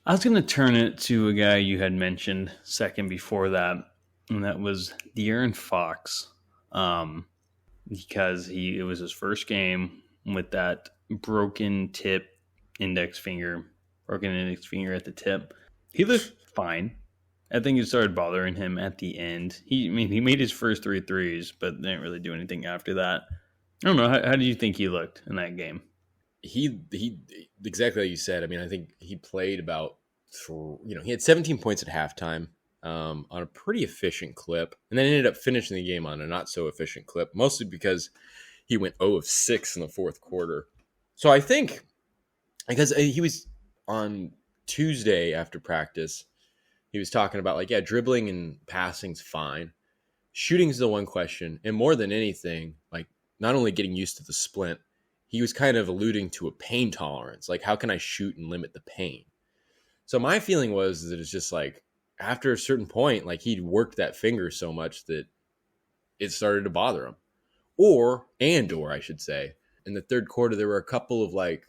I was going to turn it to a guy you had mentioned second before that, and that was De'Aaron Fox, um, because it was his first game with that broken tip index finger, broken index finger at the tip. He looked fine. I think it started bothering him at the end. He made his first three threes, but didn't really do anything after that. I don't know. How did you think he looked in that game? He exactly like you said. I mean, I think he played about he had 17 points at halftime on a pretty efficient clip, and then ended up finishing the game on a not so efficient clip, mostly because he went 0 of 6 in the fourth quarter. So I think because he was on Tuesday after practice, he was talking about like, yeah, dribbling and passing's fine. Shooting's the one question, and more than anything, like not only getting used to the splint, he was kind of alluding to a pain tolerance. Like, how can I shoot and limit the pain? So my feeling was that it's just like after a certain point, like he'd worked that finger so much that it started to bother him. Or I should say, in the third quarter, there were a couple of like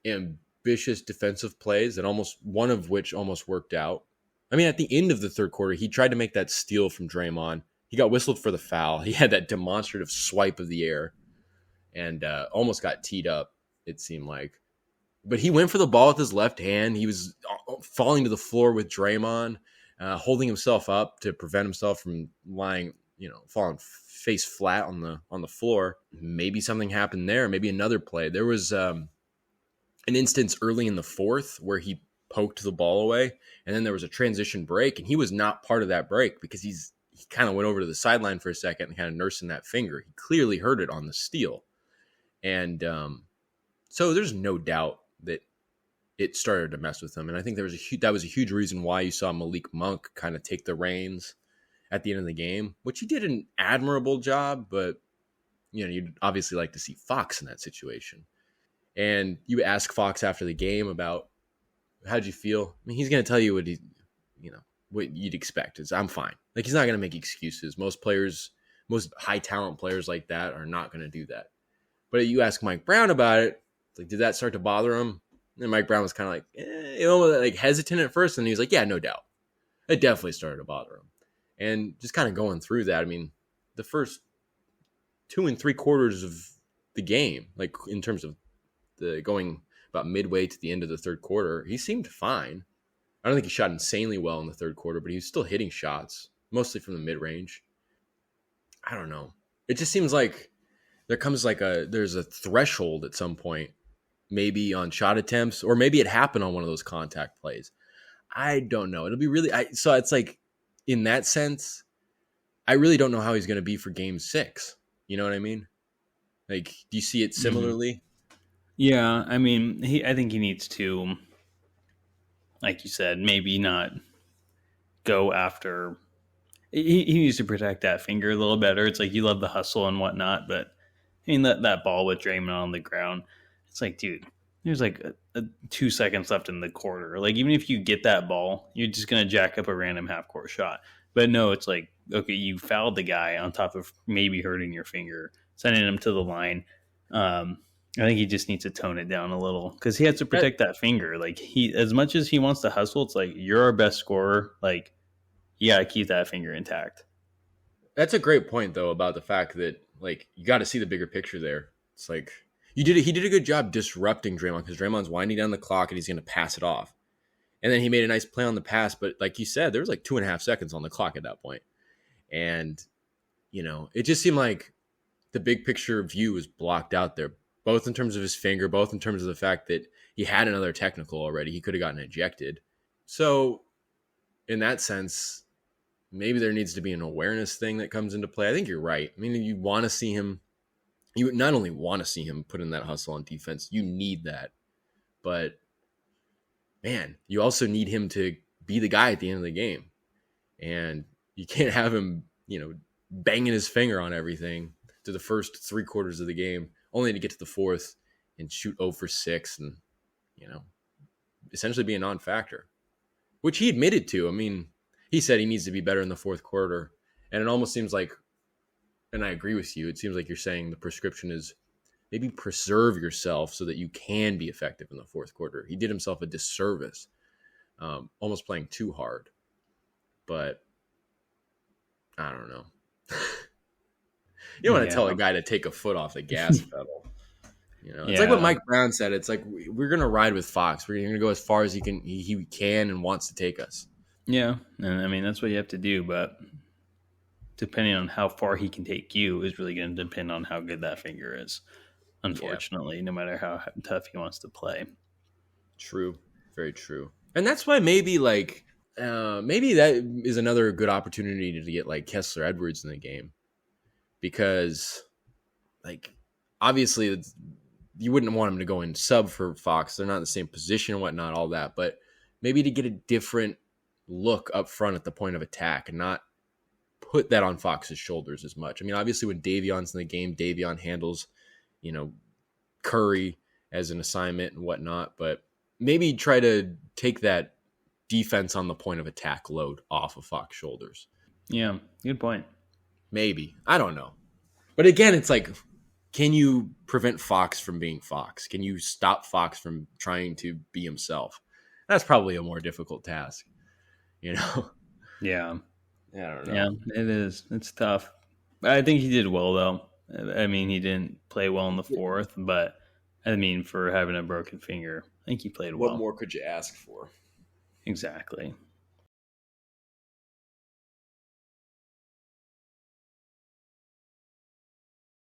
ambitious defensive plays that almost one of which almost worked out. I mean, at the end of the third quarter, he tried to make that steal from Draymond. He got whistled for the foul. He had that demonstrative swipe of the air and almost got teed up, it seemed like. But he went for the ball with his left hand. He was falling to the floor with Draymond, holding himself up to prevent himself from lying, falling face flat on the floor. Maybe something happened there. Maybe another play. There was an instance early in the fourth where he poked the ball away, and then there was a transition break, and he was not part of that break because he kind of went over to the sideline for a second and kind of nursing that finger. He clearly hurt it on the steal. And so there's no doubt that it started to mess with him. And I think that was a huge reason why you saw Malik Monk kind of take the reins at the end of the game, which he did an admirable job, but you'd obviously like to see Fox in that situation. And you ask Fox after the game about how'd you feel? I mean, he's going to tell you what you'd expect is I'm fine. Like, he's not going to make excuses. Most high talent players like that are not going to do that. But you ask Mike Brown about it, like, did that start to bother him? And Mike Brown was kind of like, like hesitant at first. And he was like, yeah, no doubt. It definitely started to bother him. And just kind of going through that, I mean, the first 2 and 3/4 of the game, like in terms of the going about midway to the end of the third quarter, he seemed fine. I don't think he shot insanely well in the third quarter, but he was still hitting shots, mostly from the mid-range. I don't know. It just seems like there's a threshold at some point, maybe on shot attempts, or maybe it happened on one of those contact plays. I don't know. It'll be really, so it's like, in that sense, I really don't know how he's going to be for game 6. You know what I mean? Like, do you see it similarly? Yeah, I mean, I think he needs to, like you said, maybe not go after. He needs to protect that finger a little better. It's like, you love the hustle and whatnot, but I mean, that ball with Draymond on the ground, it's like, dude, there's like 2 seconds left in the quarter. Like, even if you get that ball, you're just going to jack up a random half court shot. But no, it's like, okay, you fouled the guy on top of maybe hurting your finger, sending him to the line. I think he just needs to tone it down a little because he has to protect that finger. Like, as much as he wants to hustle, it's like, you're our best scorer. Like, you got to keep that finger intact. That's a great point, though, about the fact that, like, you got to see the bigger picture there. It's like, he did a good job disrupting Draymond because Draymond's winding down the clock and he's going to pass it off. And then he made a nice play on the pass, but like you said, there was like 2.5 seconds on the clock at that point. And, it just seemed like the big picture view was blocked out there, both in terms of his finger, both in terms of the fact that he had another technical already. He could have gotten ejected. So in that sense, maybe there needs to be an awareness thing that comes into play. I think you're right. I mean, you not only want to see him put in that hustle on defense, you need that. But man, you also need him to be the guy at the end of the game. And you can't have him, banging his finger on everything to the first 3/4 of the game, only to get to the fourth and shoot 0 for 6 and, essentially be a non-factor, which he admitted to. I mean, he said he needs to be better in the fourth quarter. And it almost seems like, and I agree with you, it seems like you're saying the prescription is maybe preserve yourself so that you can be effective in the fourth quarter. He did himself a disservice almost playing too hard. But I don't know. You don't want to Yeah. tell a guy to take a foot off the gas pedal. It's like what Yeah. Mike Brown said. It's like we're gonna ride with Fox. We're gonna go as far as he can and wants to take us. Yeah. And I mean, that's what you have to do. But depending on how far he can take you is really going to depend on how good that finger is. Yeah, Unfortunately, no matter how tough he wants to play. true, very true. And that's why maybe maybe that is another good opportunity to get like Kessler Edwards in the game, because like obviously you wouldn't want him to go in sub for Fox. They're not in the same position and whatnot, all that. But maybe to get a different look up front at the point of attack and not put that on Fox's shoulders as much. I mean, obviously when Davion's in the game, Davion handles, you know, Curry as an assignment and whatnot. But maybe try to take that defense on the point of attack load off of Fox's shoulders. Yeah, good point. Maybe. I don't know. But again, it's like, can you prevent Fox from being Fox? Can you stop Fox from trying to be himself? That's probably a more difficult task, you know? Yeah. I don't know. Yeah, it is. It's tough. But I think he did well, though. I mean, he didn't play well in the fourth, but I mean, for having a broken finger, I think he played What well. more could you ask for? Exactly.